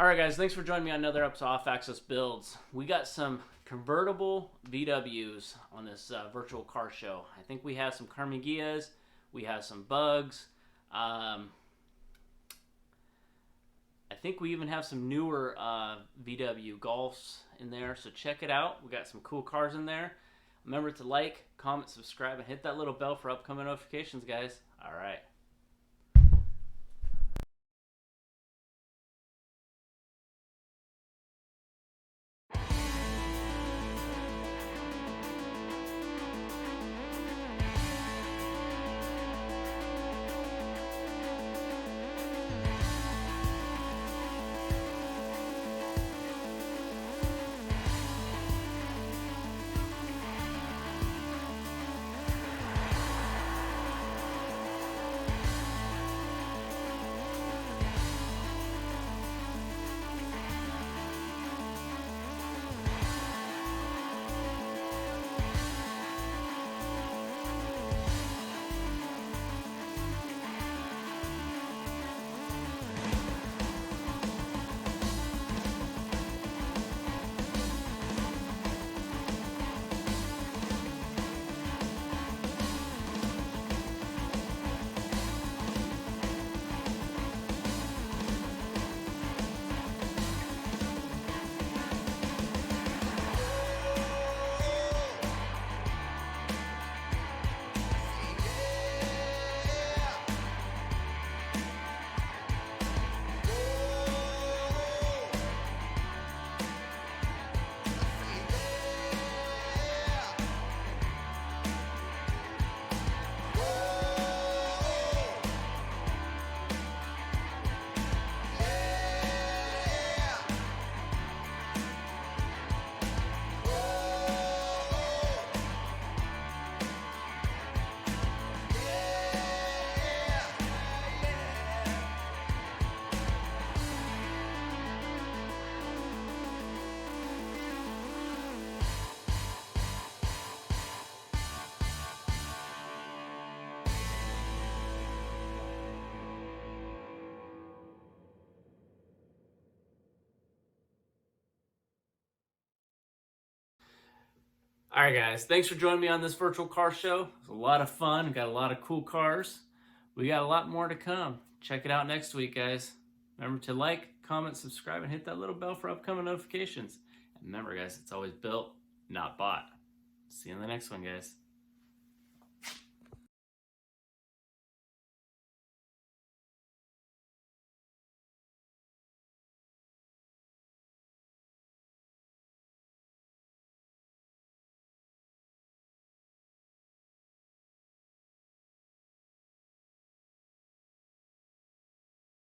Alright guys, thanks for joining me on another episode of Off Axis Builds. We got some convertible VWs on this virtual car show. I think we have some Carmighias, we have some Bugs. I think we even have some newer VW Golfs in there, so check it out. We got some cool cars in there. Remember to like, comment, subscribe, and hit that little bell for upcoming notifications, guys. Alright. Alright guys, thanks for joining me on this virtual car show. It was a lot of fun. We got a lot of cool cars. We got a lot more to come. Check it out next week, guys. Remember to like, comment, subscribe, and hit that little bell for upcoming notifications. And remember guys, it's always built, not bought. See you in the next one, guys.